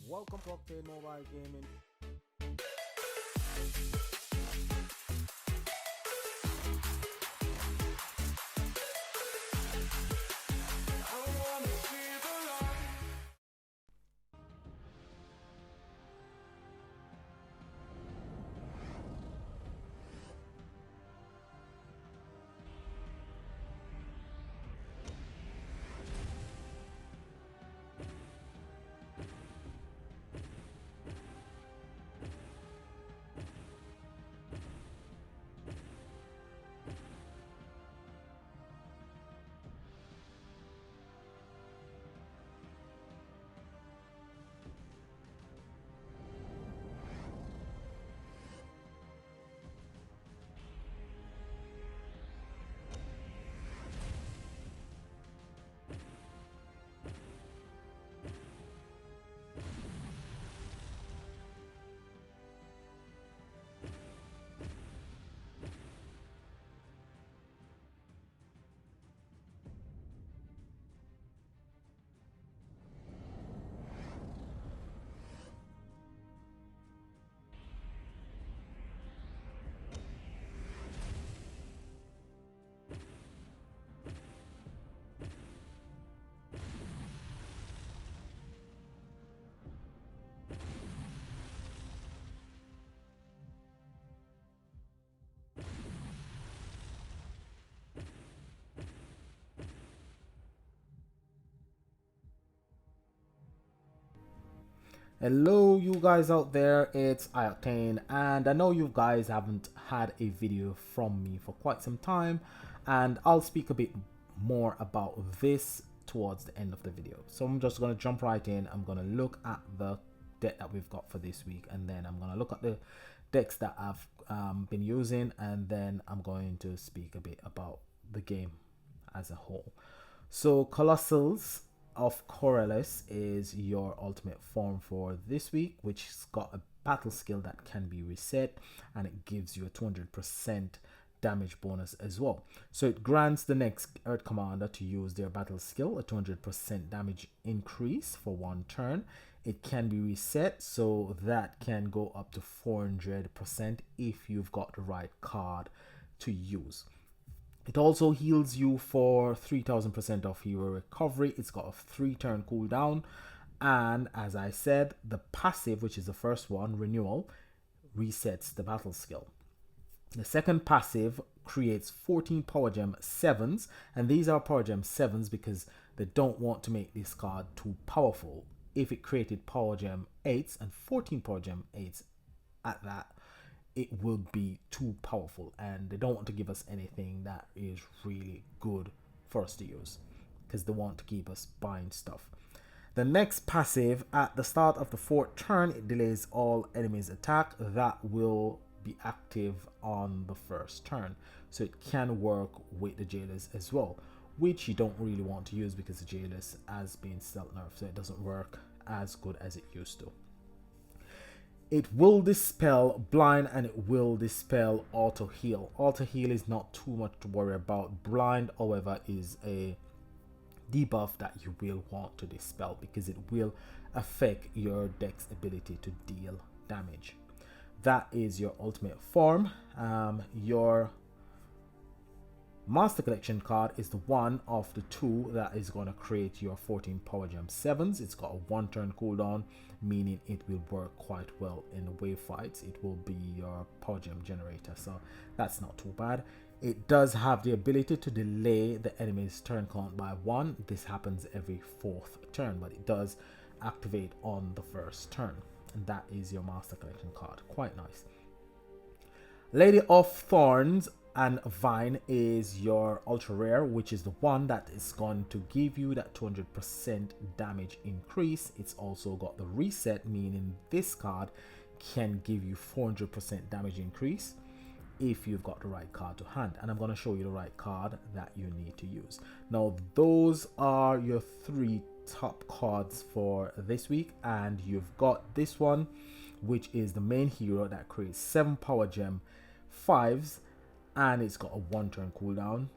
Welcome to Octane Mobile Gaming. Hello you guys out there, it's Octane, and I know you guys haven't had a video from me for quite some time, and I'll speak a bit more about this towards the end of the video. So I'm just going to jump right in. I'm going to look at the deck that we've got for this week, and then I'm going to look at the decks that I've been using, and then I'm going to speak a bit about the game as a whole. So Colossals of Corellis is your ultimate form for this week, which has got a battle skill that can be reset, and it gives you a 200% damage bonus as well. So it grants the next Earth Commander to use their battle skill a 200% damage increase for one turn. It can be reset, so that can go up to 400% if you've got the right card to use. It also heals you for 3000% of hero recovery. It's got a 3-turn cooldown. And as I said, the passive, which is the first one, renewal, resets the battle skill. The second passive creates 14 Power Gem 7s. And these are Power Gem 7s because they don't want to make this card too powerful. If it created Power Gem 8s and 14 Power Gem 8s at that, it will be too powerful, and they don't want to give us anything that is really good for us to use because they want to keep us buying stuff. The next passive, at the start of the 4th turn, it delays all enemies attack. That will be active on the 1st turn, so it can work with the jailers as well, which you don't really want to use because the jailers has been stealth nerfed, so it doesn't work as good as it used to. It will dispel blind, and it will dispel auto heal. Auto heal is not too much to worry about. Blind, however, is a debuff that you will want to dispel because it will affect your deck's ability to deal damage. That is your ultimate form. Your Master Collection card is the one of the two that is going to create your 14 Power Gem 7s. It's got a 1-turn cooldown, meaning it will work quite well in the wave fights. It will be your Power Gem generator, so that's not too bad. It does have the ability to delay the enemy's turn count by 1. This happens every 4th turn, but it does activate on the 1st turn. And that is your Master Collection card. Quite nice. Lady of Thorns and Vine is your ultra rare, which is the one that is going to give you that 200% damage increase. It's also got the reset, meaning this card can give you 400% damage increase if you've got the right card to hand. And I'm going to show you the right card that you need to use. Now, those are your 3 top cards for this week, and you've got this one, which is the main hero that creates 7 Power Gem 5s, and it's got a 1-turn cooldown,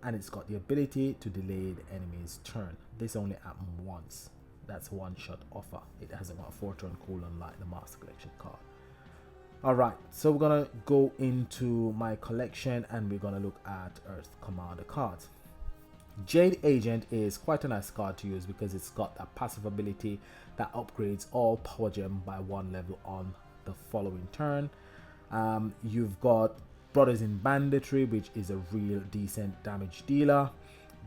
and it's got the ability to delay the enemy's turn. This only happens once That's a one-shot offer. It hasn't got a 4-turn cooldown like the Master Collection card. Alright, so we're gonna go into my collection and we're gonna look at Earth Commander cards. Jade Agent is quite a nice card to use because it's got that passive ability that upgrades all power gem by 1 level on the following turn. You've got Brothers in Banditry, which is a real decent damage dealer,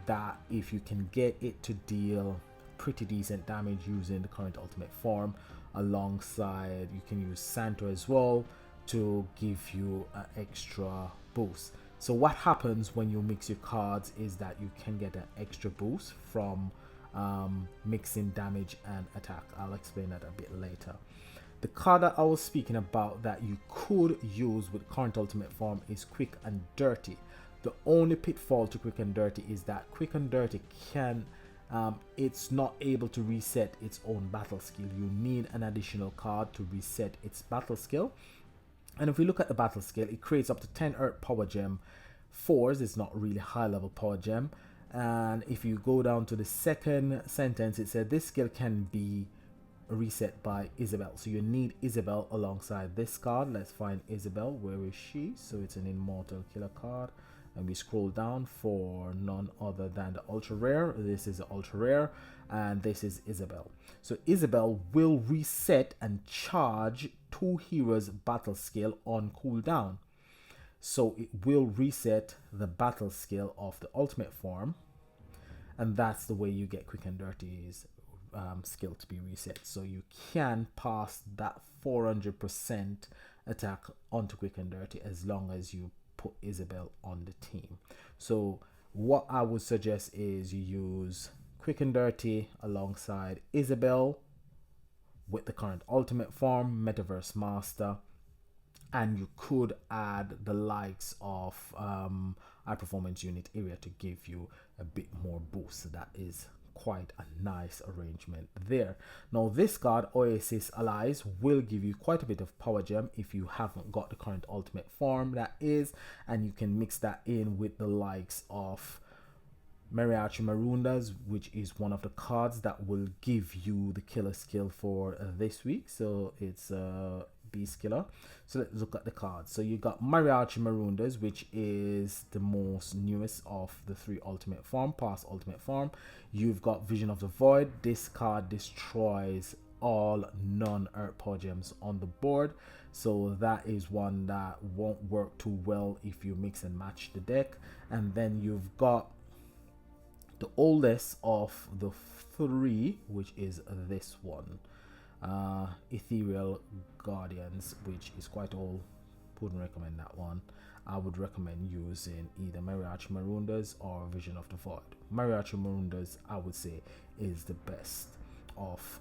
that if you can get it to deal pretty decent damage using the current ultimate form, alongside you can use Santa as well to give you an extra boost. So what happens when you mix your cards is that you can get an extra boost from mixing damage and attack. I'll explain that a bit later. The card that I was speaking about that you could use with current ultimate form is Quick and Dirty. The only pitfall to Quick and Dirty is that Quick and Dirty can it's not able to reset its own battle skill. You need an additional card to reset its battle skill. And if we look at the battle skill, it creates up to 10 Earth Power Gem 4s. It's not really high level Power Gem. And if you go down to the second sentence, it said this skill can be reset by Isabel. So you need Isabel alongside this card. Let's find Isabel. Where is she? So it's an immortal killer card. And we scroll down for none other than the ultra rare. This is the ultra rare, and this is Isabel. So Isabel will reset and charge 2 heroes battle skill on cooldown. So it will reset the battle skill of the ultimate form, and that's the way you get Quick and Dirty's skill to be reset. So you can pass that 400% attack onto Quick and Dirty as long as you put Isabel on the team. So what I would suggest is you use Quick and Dirty alongside Isabel with the current ultimate form, Metaverse Master, and you could add the likes of High Performance Unit Area to give you a bit more boost. So that is quite a nice arrangement there. Now this card, Oasis Allies, will give you quite a bit of power gem if you haven't got the current ultimate form, that is, and you can mix that in with the likes of Mariachi Marundas, which is one of the cards that will give you the killer skill for this week. So it's Beast Killer. So let's look at the cards. So you got Mariachi Marundas, which is the most newest of the 3 ultimate form, past ultimate form. You've got Vision of the Void. This card destroys all non-Earth Power Gems on the board. So that is one that won't work too well if you mix and match the deck. And then you've got the oldest of the 3, which is this one, Ethereal Guardians, which is quite old. Wouldn't recommend that one. I would recommend using either Mariachi Marundas or Vision of the Void. Mariachi Marundas, I would say, is the best of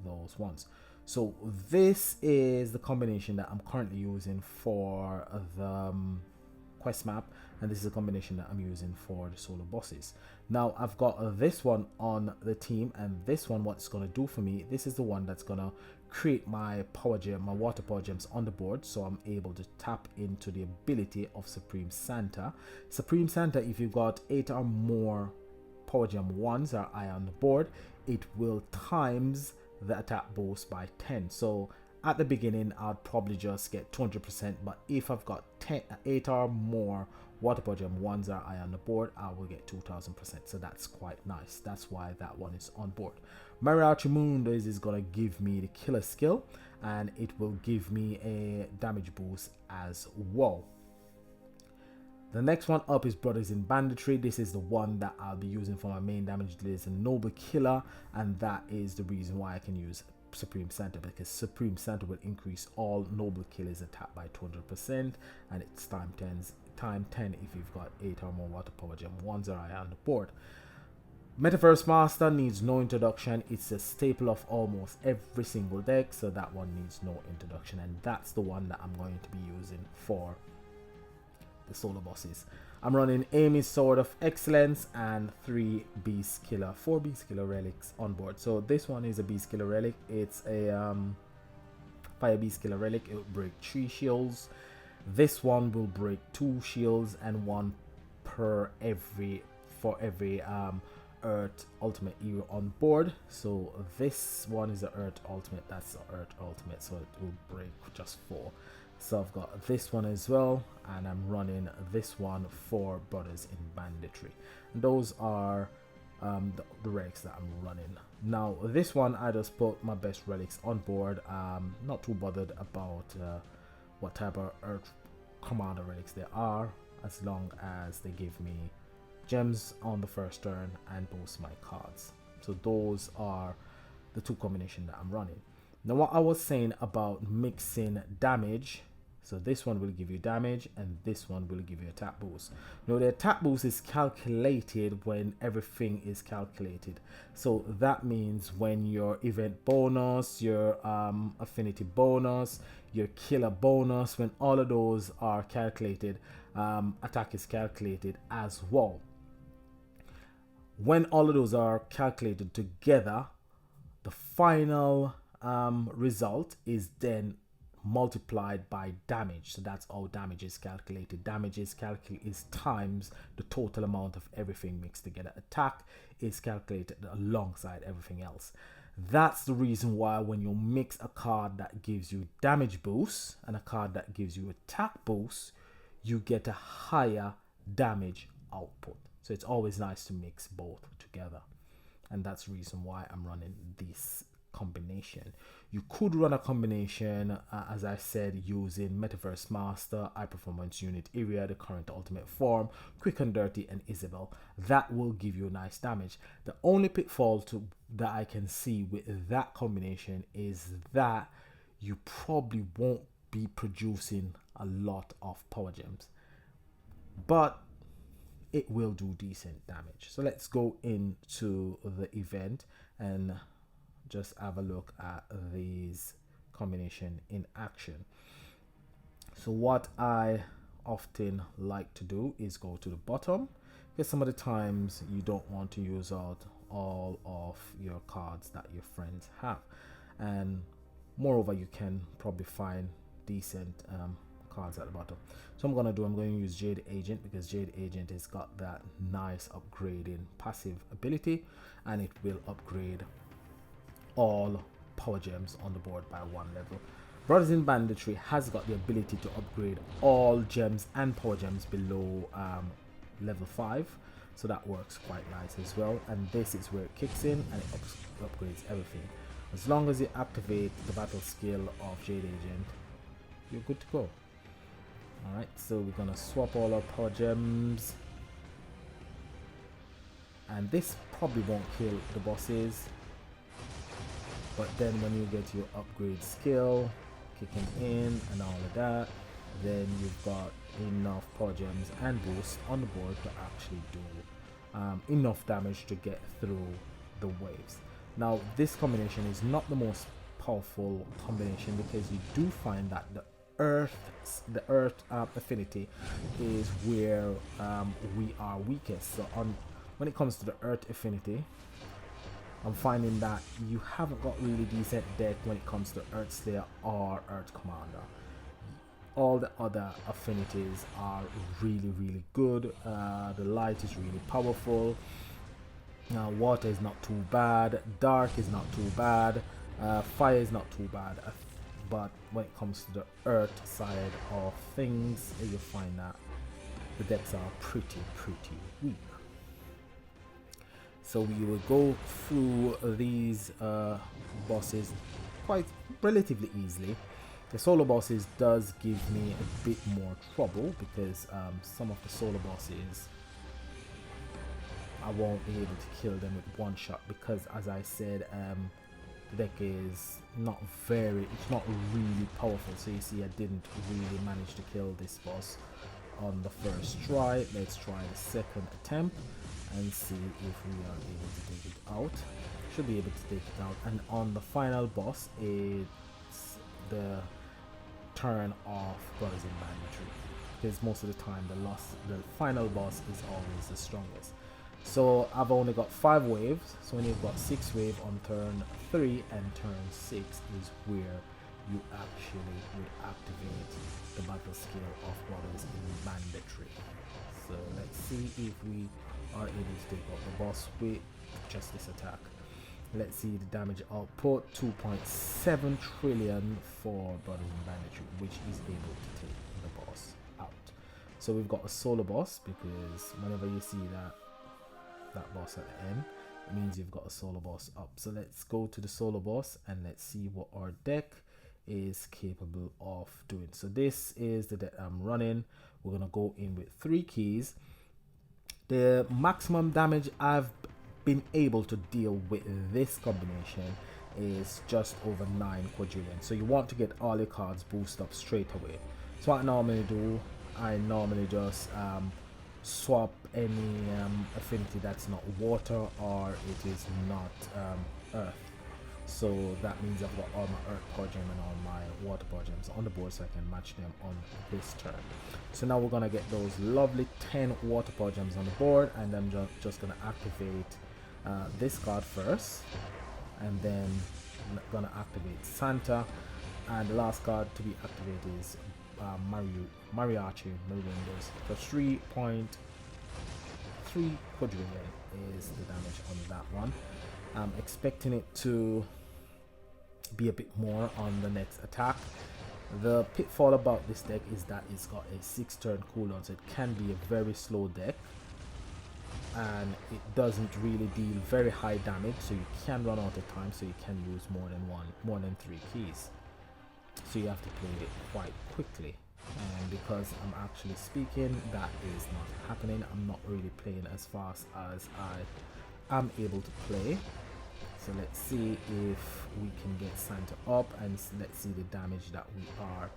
those ones. So this is the combination that I'm currently using for the quest map, and this is a combination that I'm using for the solo bosses. Now I've got this one on the team, and this one, what's going to do for me, this is the one that's going to create my power gem, my water power gems on the board, so I'm able to tap into the ability of Supreme Santa. Supreme Santa, if you've got 8 or more power gem 1s or I on the board, it will times the attack boost by 10. So at the beginning I'd probably just get 200%, but if I've got 8 or more water power gem 1s or I on the board, I will get 2000%. So that's quite nice. That's why that one is on board. Mariachi Marundas is gonna give me the killer skill, and it will give me a damage boost as well. The next one up is Brothers in Banditry. This is the one that I'll be using for my main damage dealer. It's a noble killer, and that is the reason why I can use Supreme Santa, because Supreme Santa will increase all noble killers attack by 200%, and it's time 10 if you've got 8 or more water power gem 1s or I on the board. Metaverse Master needs no introduction. It's a staple of almost every single deck, so that one needs no introduction, and that's the one that I'm going to be using for the solo bosses. I'm running Amy's Sword of Excellence and 4 Beast Killer relics on board. So this one is a Beast Killer relic. It's a Fire Beast Killer relic. It will break 3 shields. This one will break 2 shields and 1 for every Earth Ultimate hero on board. So this one is the Earth Ultimate, that's the Earth Ultimate, so it will break just 4. So I've got this one as well, and I'm running this one for Brothers in Banditry. And those are the relics that I'm running. Now this one I just put my best relics on board. Not too bothered about what type of Earth Commander relics there are, as long as they give me gems on the first turn and boost my cards. So those are the two combinations that I'm running. Now what I was saying about mixing damage, so this one will give you damage and this one will give you attack boost. Now the attack boost is calculated when everything is calculated. So that means when your event bonus, your affinity bonus, your killer bonus, when all of those are calculated, attack is calculated as well. When all of those are calculated together, the final result is then multiplied by damage. So that's how damage is calculated. Damage is times the total amount of everything mixed together. Attack is calculated alongside everything else. That's the reason why when you mix a card that gives you damage boost and a card that gives you attack boost, you get a higher damage output. So it's always nice to mix both together, and that's the reason why I'm running this combination. You could run a combination, as I said, using Metaverse Master, High Performance Unit Area, the current Ultimate Form, Quick and Dirty, and Isabel. That will give you nice damage. The only pitfall that I can see with that combination is that you probably won't be producing a lot of power gems, but it will do decent damage. So let's go into the event and just have a look at these combination in action. So what I often like to do is go to the bottom, because some of the times you don't want to use out all of your cards that your friends have, and moreover you can probably find decent cards at the bottom. So I'm going to use Jade Agent, because Jade Agent has got that nice upgrading passive ability, and it will upgrade all power gems on the board by 1 level. Brothers in Banditry has got the ability to upgrade all gems and power gems below level 5, so that works quite nice as well. And this is where it kicks in and it upgrades everything. As long as you activate the battle skill of Jade Agent, you're good to go. Alright, so we're gonna swap all our power gems, and this probably won't kill the bosses, but then when you get your upgrade skill kicking in and all of that, then you've got enough power gems and boost on the board to actually do enough damage to get through the waves. Now this combination is not the most powerful combination, because you do find that the earth affinity is where we are weakest. So when it comes to the earth affinity, I'm finding that you haven't got really decent deck when it comes to Earth Slayer or Earth Commander. All the other affinities are really good. The light is really powerful. Water is not too bad. Dark is not too bad. Fire is not too bad. But when it comes to the earth side of things, you'll find that the decks are pretty weak. So we will go through these bosses quite relatively easily. The solo bosses does give me a bit more trouble, because some of the solo bosses I won't be able to kill them with one shot, because as I said, the deck is not really powerful. So you see I didn't really manage to kill this boss on the first try. Let's try the second attempt and see if we are able to take it out. Should be able to take it out. And on the final boss, it's the turn of Brothers in Banditry, because most of the time the final boss is always the strongest. So I've only got 5 waves, so when you've got 6 waves on turn 3 and turn 6 is where you actually would activate the battle skill of Brothers in Banditry. So let's see if we are able to take out the boss with just this attack. Let's see the damage output, 2.7 trillion for Brothers in Banditry, which is able to take the boss out. So we've got a solo boss, because whenever you see that boss at the end, it means you've got a solo boss up. So let's go to the solo boss and let's see what our deck is capable of doing. So this is the deck I'm running. We're gonna go in with 3 keys. The maximum damage I've been able to deal with this combination is just over 9 quadrillion. So you want to get all your cards boost up straight away. So what I normally do, I normally just swap any affinity that's not water or it is not earth. So that means I've got all my earth power gem and all my water power gems on the board, so I can match them on this turn. So now we're gonna get those lovely 10 water power gems on the board, and I'm just gonna activate this card first, and then I'm gonna activate Santa, and the last card to be activated is Mariachi Marindos for 3.3 quadrillion is the damage on that one. I'm expecting it to be a bit more on the next attack. The pitfall about this deck is that it's got a 6-turn cooldown, so it can be a very slow deck, and it doesn't really deal very high damage, so you can run out of time, so you can use more than 3 keys. So you have to play it quite quickly. And because I'm actually speaking, that is not happening. I'm not really playing as fast as I am able to play. So let's see if we can get Santa up, and let's see the damage that we are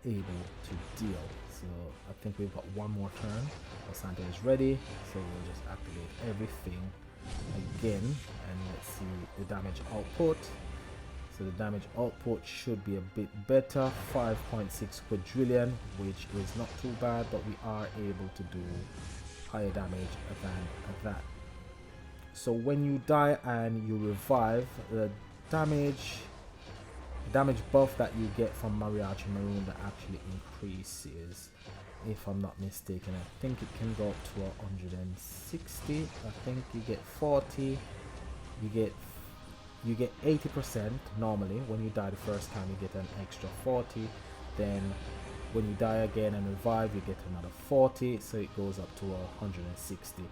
able to deal. So I think we've got one more turn. Santa is ready, so we'll just activate everything again, and let's see the damage output. So the damage output should be a bit better, 5.6 quadrillion, which is not too bad, but we are able to do higher damage than that. So when you die and you revive, the damage buff that you get from Mariachi Maroon that actually increases, if I'm not mistaken. I think it can go up to 160. I think you get 40, you get 80% normally. When you die the first time, you get an extra 40. Then when you die again and revive, you get another 40, so it goes up to 160.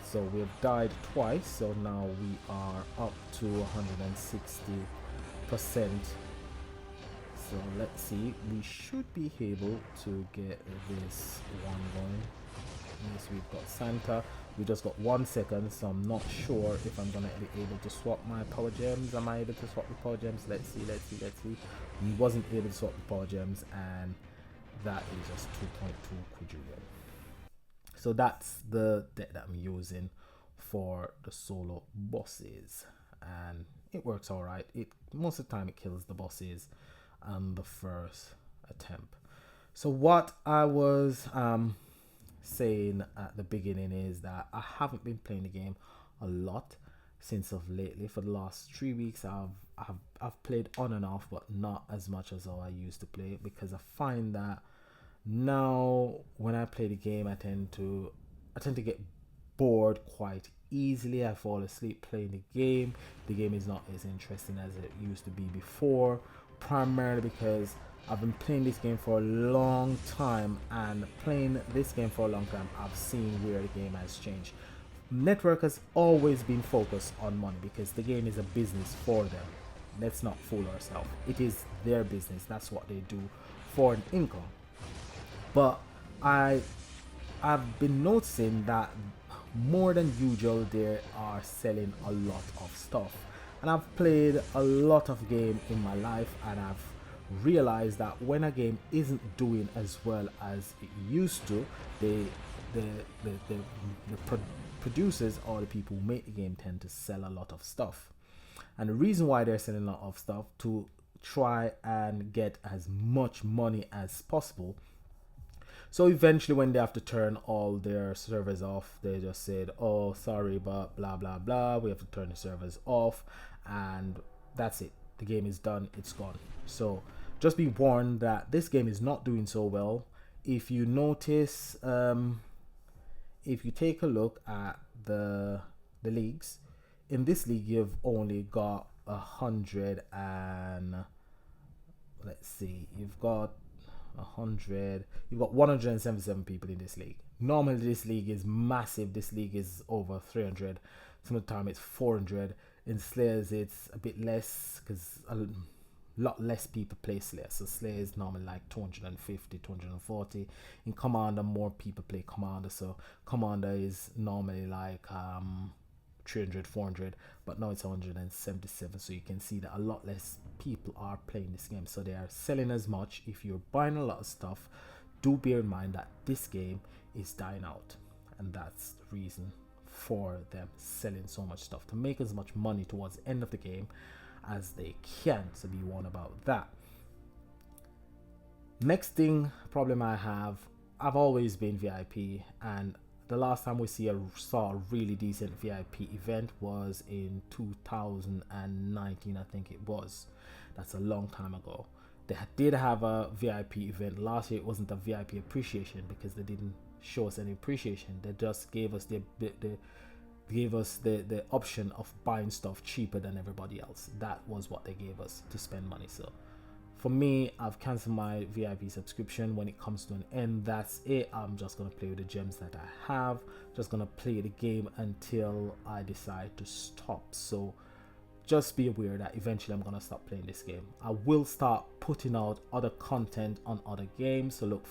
So we've died twice, so now we are up to 160%. So let's see, we should be able to get this one going. Yes, we've got Santa. We just got 1 second, so I'm not sure if I'm gonna be able to swap my power gems. Am I able to swap the power gems? Let's see. We wasn't able to swap the power gems, and that is just 2.2 quadrillion. So that's the deck that I'm using for the solo bosses, and it works all right. Most of the time it kills the bosses on the first attempt. So what I was saying at the beginning is that I haven't been playing the game a lot since of lately. For the last 3 weeks I've played on and off, but not as much as how I used to play, because I find that now when I play the game I tend to get bored quite easily. I fall asleep playing the game. The game is not as interesting as it used to be before, primarily because I've been playing this game for a long time, and playing this game for a long time I've seen where the game has changed. Network has always been focused on money because the game is a business for them. Let's not fool ourselves. It is their business. That's what they do for an income. But I've been noticing that more than usual they are selling a lot of stuff, and I've played a lot of game in my life, and I've realized that when a game isn't doing as well as it used to, the producers or the people who make the game tend to sell a lot of stuff. And the reason why they're selling a lot of stuff to try and get as much money as possible. So eventually when they have to turn all their servers off, they just said, oh sorry, but blah blah blah, we have to turn the servers off, and that's it. The game is done, it's gone. So just be warned that this game is not doing so well. If you notice, if you take a look at the leagues, in this league you've only got 100 and let's see, you've got 100, you've got 177 people in this league. Normally this league is massive. This league is over 300. Some of the time it's 400. In Slayers it's a bit less because a lot less people play Slayer, so Slayer is normally like 250, 240. In Commander more people play Commander, so Commander is normally like 300, 400, but now it's 177, so you can see that a lot less people are playing this game, so they are selling as much. If you're buying a lot of stuff, do bear in mind that this game is dying out, and that's the reason for them selling so much stuff, to make as much money towards the end of the game as they can. So be warned about that. Next thing problem I have, I've always been VIP, and the last time we saw a really decent VIP event was in 2019, I think it was. That's a long time ago. They did have a VIP event last year. It wasn't a VIP appreciation because they didn't show us any appreciation. They just gave us the option of buying stuff cheaper than everybody else. That was what they gave us to spend money. So for me, I've cancelled my VIP subscription. When it comes to an end, that's it. I'm just gonna play with the gems that I have, just gonna play the game until I decide to stop. So just be aware that eventually I'm gonna stop playing this game. I will start putting out other content on other games, so look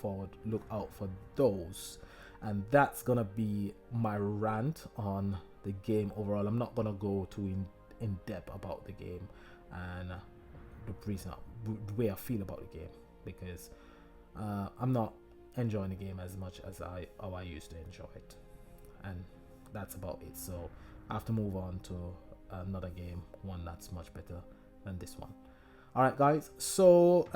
out for those. And that's gonna be my rant on the game overall. I'm not gonna go too in depth about the game and the way I feel about the game, because I'm not enjoying the game as much as I used to enjoy it, and that's about it. So I have to move on to another game, one that's much better than this one. All right, guys. So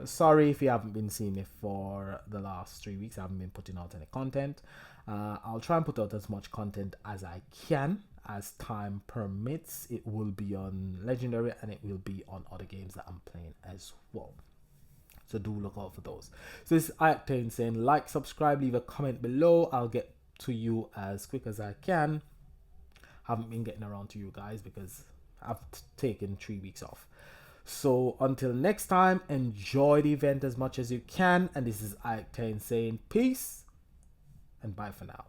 sorry if you haven't been seeing me for the last 3 weeks. I haven't been putting out any content. I'll try and put out as much content as I can as time permits. It will be on Legendary and it will be on other games that I'm playing as well. So do look out for those. So this is Octane saying like, subscribe, leave a comment below. I'll get to you as quick as I can. Haven't been getting around to you guys because I've taken 3 weeks off. So until next time, enjoy the event as much as you can. And this is Octane saying peace and bye for now.